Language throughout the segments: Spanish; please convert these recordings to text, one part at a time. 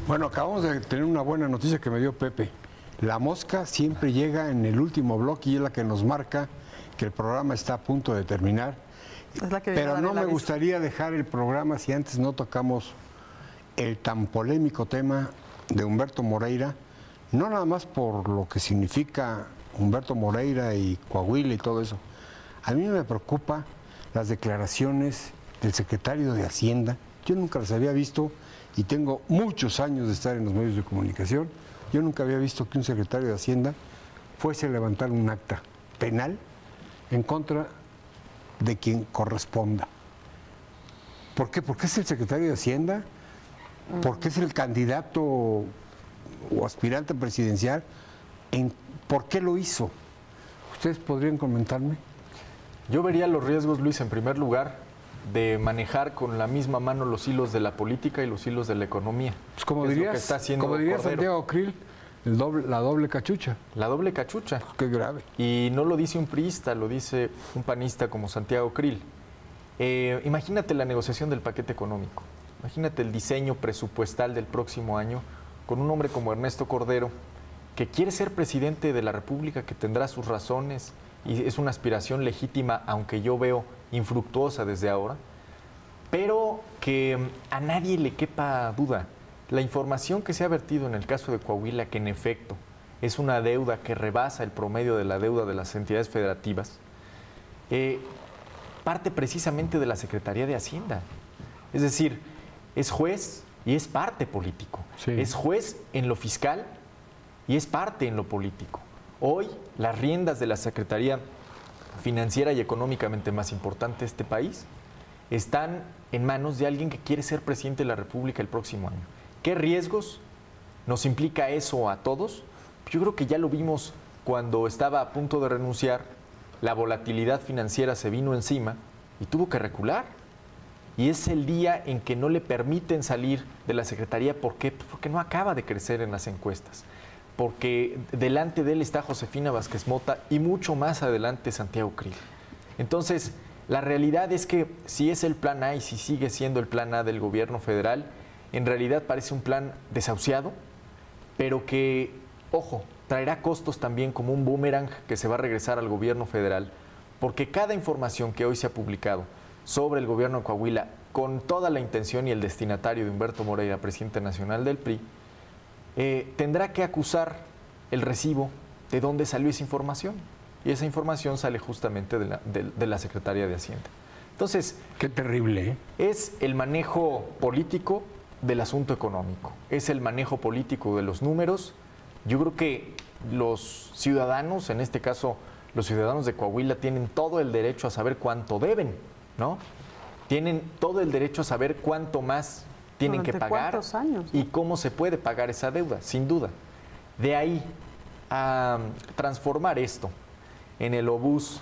Bueno, acabamos de tener una buena noticia que me dio Pepe. La mosca siempre llega en el último bloque y es la que nos marca que el programa está a punto de terminar. Es la que Pero no me aviso. gustaría dejar el programa si antes no tocamos el tan polémico tema de Humberto Moreira, no nada más por lo que significa Humberto Moreira y Coahuila y todo eso. A mí me preocupa las declaraciones del secretario de Hacienda. Yo nunca las había visto y tengo muchos años de estar en los medios de comunicación. Yo nunca había visto que un secretario de Hacienda fuese a levantar un acta penal en contra de quien corresponda. ¿Por qué? Porque es el secretario de Hacienda, porque es el candidato o aspirante presidencial. ¿Por qué lo hizo? ¿Ustedes podrían comentarme? Yo vería los riesgos, Luis, en primer lugar, de manejar con la misma mano los hilos de la política y los hilos de la economía. Pues como diría Santiago Krill, la doble cachucha. La doble cachucha. Pues qué grave. Y no lo dice un priista, lo dice un panista como Santiago Krill. Imagínate la negociación del paquete económico. Imagínate el diseño presupuestal del próximo año con un hombre como Ernesto Cordero, que quiere ser presidente de la República, que tendrá sus razones y es una aspiración legítima, aunque yo veo infructuosa desde ahora, pero que a nadie le quepa duda. La información que se ha vertido en el caso de Coahuila, que en efecto es una deuda que rebasa el promedio de la deuda de las entidades federativas, parte precisamente de la Secretaría de Hacienda. Es decir, es juez y es parte político. Sí. Es juez en lo fiscal y es parte en lo político. Hoy las riendas de la Secretaría financiera y económicamente más importante de este país están en manos de alguien que quiere ser presidente de la República el próximo año. ¿Qué riesgos nos implica eso a todos? Yo creo que ya lo vimos cuando estaba a punto de renunciar, la volatilidad financiera se vino encima y tuvo que recular. Y es el día en que no le permiten salir de la Secretaría. ¿Por qué? Porque no acaba de crecer en las encuestas. Porque delante de él está Josefina Vázquez Mota y mucho más adelante Santiago Krill. Entonces, la realidad es que si es el plan A y si sigue siendo el plan A del gobierno federal, en realidad parece un plan desahuciado, pero que, ojo, traerá costos también como un boomerang que se va a regresar al gobierno federal, porque cada información que hoy se ha publicado sobre el gobierno de Coahuila, con toda la intención y el destinatario de Humberto Moreira, presidente nacional del PRI, tendrá que acusar el recibo de dónde salió esa información. Y esa información sale justamente de la Secretaría de Hacienda. Entonces, qué terrible, ¿eh? Es el manejo político del asunto económico, es el manejo político de los números. Yo creo que los ciudadanos, en este caso los ciudadanos de Coahuila, tienen todo el derecho a saber cuánto deben, ¿no? Tienen todo el derecho a saber cuánto más tienen que pagar. ¿Cuántos años, no? Y cómo se puede pagar esa deuda, sin duda. De ahí a transformar esto en el obús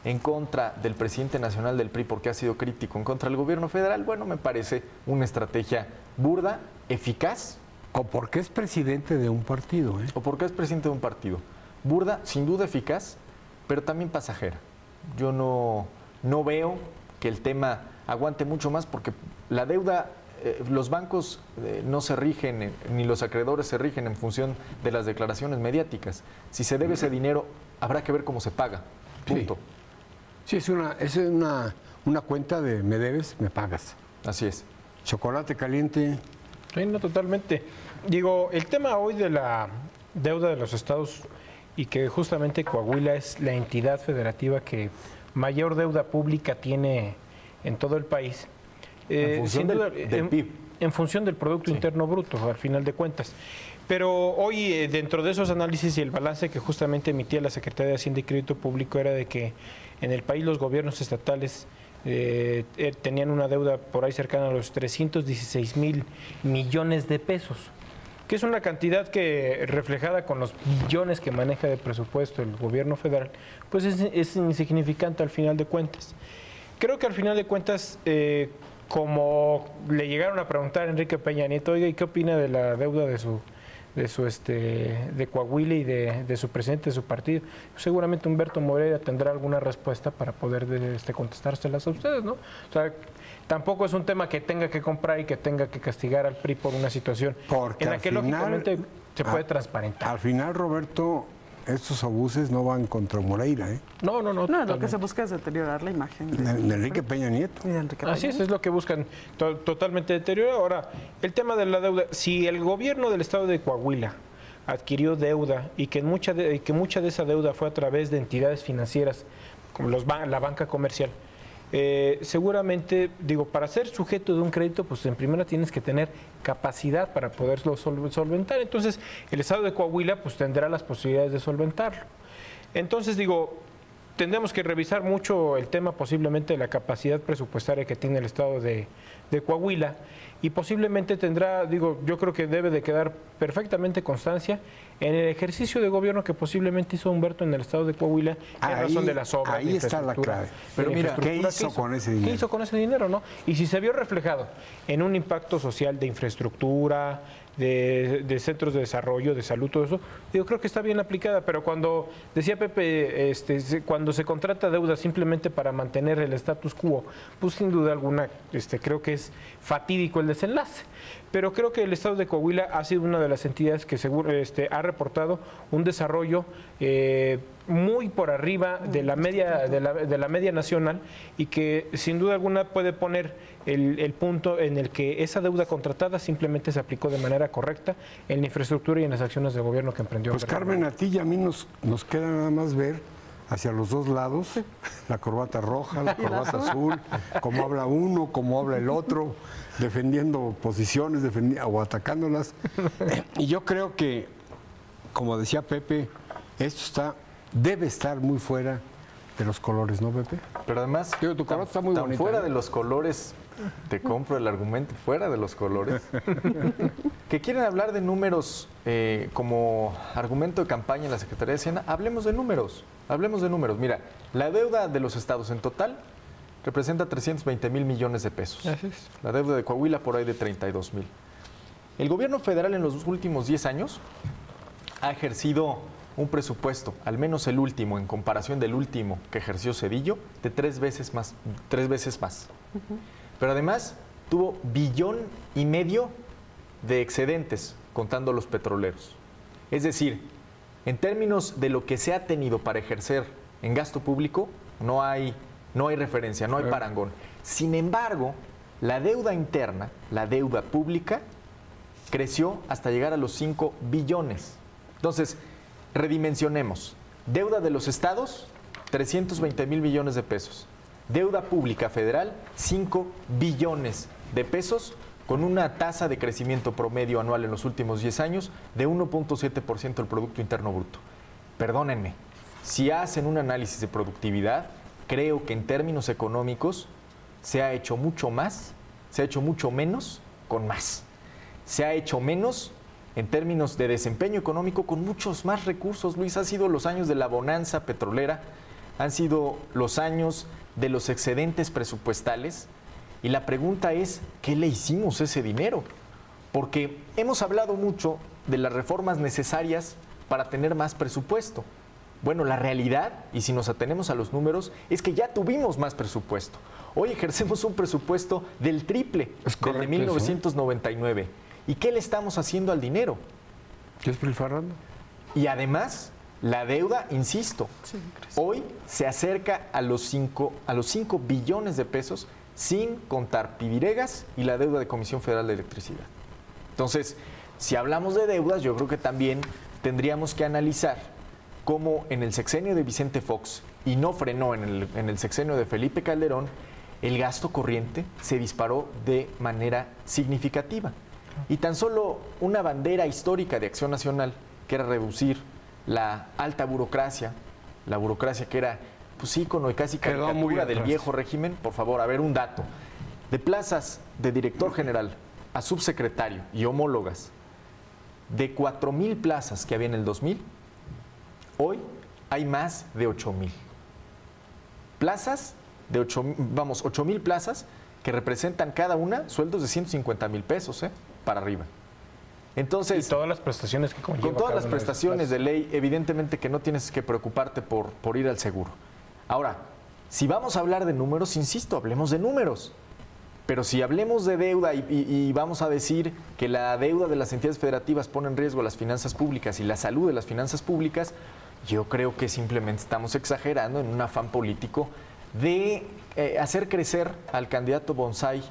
en contra del presidente nacional del PRI porque ha sido crítico en contra del gobierno federal, bueno, me parece una estrategia burda, eficaz. O porque es presidente de un partido, ¿eh? O porque es presidente de un partido. Burda, sin duda eficaz, pero también pasajera. Yo no veo que el tema aguante mucho más porque la deuda, los bancos no se rigen, ni los acreedores se rigen en función de las declaraciones mediáticas. Si se debe ese dinero, habrá que ver cómo se paga. Punto. Sí, es una cuenta de me debes, me pagas. Así es. Chocolate caliente. Sí, no, totalmente. Digo, el tema hoy de la deuda de los estados y que justamente Coahuila es la entidad federativa que mayor deuda pública tiene en todo el país. En función del PIB. En función del Producto Interno Bruto, al final de cuentas. Pero hoy, dentro de esos análisis y el balance que justamente emitía la Secretaría de Hacienda y Crédito Público era de que en el país los gobiernos estatales tenían una deuda por ahí cercana a los 316,000 millones de pesos, que es una cantidad que, reflejada con los billones que maneja de presupuesto el gobierno federal, pues es insignificante al final de cuentas. Creo que al final de cuentas, como le llegaron a preguntar a Enrique Peña Nieto, oiga, ¿y qué opina de la deuda de Coahuila y de su presidente de su partido. Seguramente Humberto Moreira tendrá alguna respuesta para poder contestárselas a ustedes, ¿no? O sea, tampoco es un tema que tenga que comprar y que tenga que castigar al PRI por una situación porque en la que lógicamente se puede transparentar. Al final, Roberto, estos abusos no van contra Moreira, ¿eh? No, lo que se busca es deteriorar la imagen de Enrique Peña Nieto. Así es lo que buscan, totalmente deteriorar. Ahora, el tema de la deuda, si el gobierno del estado de Coahuila adquirió deuda y que mucha de esa deuda fue a través de entidades financieras, como la banca comercial, seguramente, para ser sujeto de un crédito, pues en primera tienes que tener capacidad para poderlo solventar. Entonces, el estado de Coahuila pues tendrá las posibilidades de solventarlo. Entonces, tendremos que revisar mucho el tema posiblemente de la capacidad presupuestaria que tiene el estado de Coahuila, y posiblemente tendrá, yo creo que debe de quedar perfectamente constancia en el ejercicio de gobierno que posiblemente hizo Humberto en el estado de Coahuila, en razón de las obras. Ahí está la clave. Pero mira, ¿qué hizo con ese dinero? ¿Qué hizo con ese dinero, no? Y si se vio reflejado en un impacto social de infraestructura, de centros de desarrollo, de salud, todo eso, yo creo que está bien aplicada, pero cuando, decía Pepe, cuando se contrata deuda simplemente para mantener el status quo, pues sin duda alguna creo que es fatídico el desenlace. Pero creo que el estado de Coahuila ha sido una de las entidades que seguro ha reportado un desarrollo muy por arriba de la media nacional, y que sin duda alguna puede poner el punto en el que esa deuda contratada simplemente se aplicó de manera correcta en la infraestructura y en las acciones de gobierno que emprendió. Pues Carmen, a ti y a mí nos queda nada más ver hacia los dos lados, la corbata roja, la corbata azul, cómo habla uno, cómo habla el otro, defendiendo posiciones o atacándolas. Y yo creo que, como decía Pepe, esto debe estar muy fuera de los colores, ¿no, Pepe? Pero además, tu corbata está muy bonita, fuera de los colores, te compro el argumento, fuera de los colores, que quieren hablar de números como argumento de campaña en la Secretaría de Hacienda. Hablemos de números. Mira, la deuda de los estados en total representa 320,000 millones de pesos. Así es. La deuda de Coahuila por ahí de 32,000. El gobierno federal en los últimos 10 años ha ejercido un presupuesto, al menos el último, en comparación del último que ejerció Zedillo, de 3 veces más. Pero además tuvo 1,5 billones de excedentes, contando los petroleros. Es decir, en términos de lo que se ha tenido para ejercer en gasto público, no hay referencia, no hay parangón. Sin embargo, la deuda interna, la deuda pública, creció hasta llegar a los 5 billones. Entonces, redimensionemos. Deuda de los estados, 320,000 millones de pesos. Deuda pública federal, 5 billones de pesos, con una tasa de crecimiento promedio anual en los últimos 10 años de 1.7% del Producto Interno Bruto. Perdónenme, si hacen un análisis de productividad, creo que en términos económicos se ha hecho mucho más, se ha hecho mucho menos con más. Se ha hecho menos en términos de desempeño económico con muchos más recursos. Luis, han sido los años de la bonanza petrolera, han sido los años de los excedentes presupuestales, y la pregunta es, ¿qué le hicimos a ese dinero? Porque hemos hablado mucho de las reformas necesarias para tener más presupuesto. Bueno, la realidad, y si nos atenemos a los números, es que ya tuvimos más presupuesto. Hoy ejercemos un presupuesto del triple del de 1999. ¿Y qué le estamos haciendo al dinero? ¿Qué es pilfarrando? Y además, la deuda, insisto, hoy se acerca a los 5 billones de pesos, sin contar Pidiregas y la deuda de Comisión Federal de Electricidad. Entonces, si hablamos de deudas, yo creo que también tendríamos que analizar cómo en el sexenio de Vicente Fox, y no frenó en el sexenio de Felipe Calderón, el gasto corriente se disparó de manera significativa. Y tan solo una bandera histórica de Acción Nacional, que era reducir la alta burocracia, la burocracia que era pues ícono y casi caricatura del viejo régimen. Por favor, a ver un dato. De plazas de director general a subsecretario y homólogas, de 4,000 plazas que había en el 2000, hoy hay más de 8,000. Plazas de 8,000 plazas que representan cada una sueldos de 150,000 pesos, para arriba. Entonces, y todas las prestaciones que conlleva. Con todas las prestaciones de ley, evidentemente que no tienes que preocuparte por ir al seguro. Ahora, si vamos a hablar de números, insisto, hablemos de números. Pero si hablemos de deuda y vamos a decir que la deuda de las entidades federativas pone en riesgo las finanzas públicas y la salud de las finanzas públicas, yo creo que simplemente estamos exagerando en un afán político de hacer crecer al candidato Bonsai,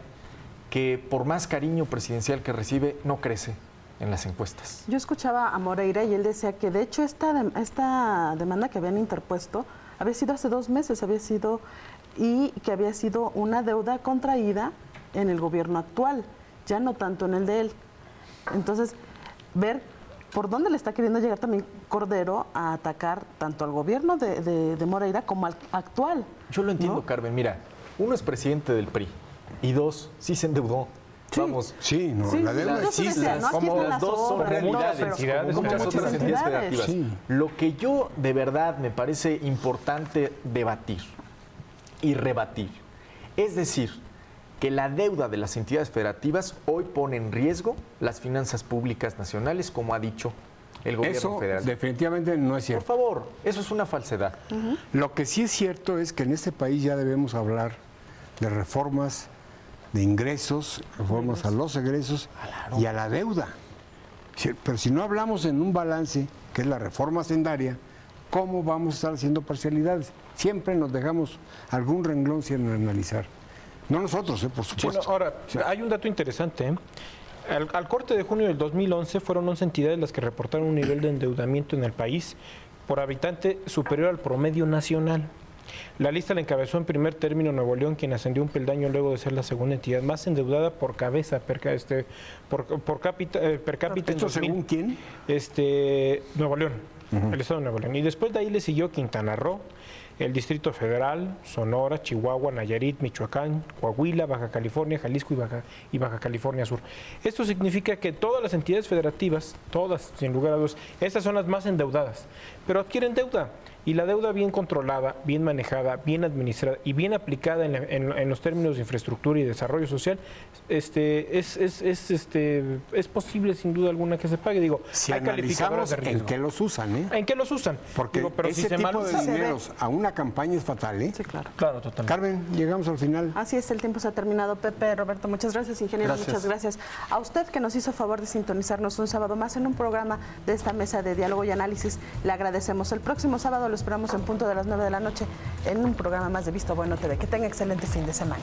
que por más cariño presidencial que recibe, no crece en las encuestas. Yo escuchaba a Moreira y él decía que de hecho esta demanda que habían interpuesto había sido hace 2 meses, y que había sido una deuda contraída en el gobierno actual, ya no tanto en el de él. Entonces, ver por dónde le está queriendo llegar también Cordero a atacar tanto al gobierno de Moreira como al actual. Yo lo entiendo, ¿no? Carmen, mira, uno es presidente del PRI y 2, sí se endeudó. Sí. Vamos. Sí, no, la deuda existe. Como las dos son realidades, como muchas otras entidades federativas. Sí. Lo que yo de verdad me parece importante debatir y rebatir, es decir, que la deuda de las entidades federativas hoy pone en riesgo las finanzas públicas nacionales, como ha dicho el gobierno federal. Eso definitivamente no es cierto. Por favor, eso es una falsedad. Lo que sí es cierto es que en este país ya debemos hablar de reformas de ingresos, reformas a los egresos y a la deuda. Pero si no hablamos en un balance, que es la reforma hacendaria, ¿cómo vamos a estar haciendo parcialidades? Siempre nos dejamos algún renglón sin analizar. No nosotros, por supuesto. Sí, no, ahora, hay un dato interesante. Al corte de junio del 2011 fueron 11 entidades las que reportaron un nivel de endeudamiento en el país por habitante superior al promedio nacional. La lista la encabezó en primer término Nuevo León, quien ascendió un peldaño luego de ser la segunda entidad más endeudada por cabeza, per cápita. ¿Esto según quién? Nuevo León, el estado de Nuevo León. Y después de ahí le siguió Quintana Roo, el Distrito Federal, Sonora, Chihuahua, Nayarit, Michoacán, Coahuila, Baja California, Jalisco y Baja California Sur. Esto significa que todas las entidades federativas, todas, sin lugar a dudas, estas son las más endeudadas, pero adquieren deuda. Y la deuda bien controlada, bien manejada, bien administrada y bien aplicada en los términos de infraestructura y desarrollo social, es posible sin duda alguna que se pague. Digo, si hay calificadores de riesgo. ¿En qué los usan? ¿En qué los usan? Porque pero ese tipo de dineros a una campaña es fatal, ¿eh? Sí, claro. Claro, totalmente. Carmen, llegamos al final. Así es, el tiempo se ha terminado. Pepe, Roberto, muchas gracias. Ingeniero, muchas gracias. A usted que nos hizo favor de sintonizarnos un sábado más en un programa de esta mesa de diálogo y análisis, le agradecemos. El próximo sábado lo esperamos en punto de las 9 de la noche en un programa más de Visto Bueno TV. Que tenga excelente fin de semana.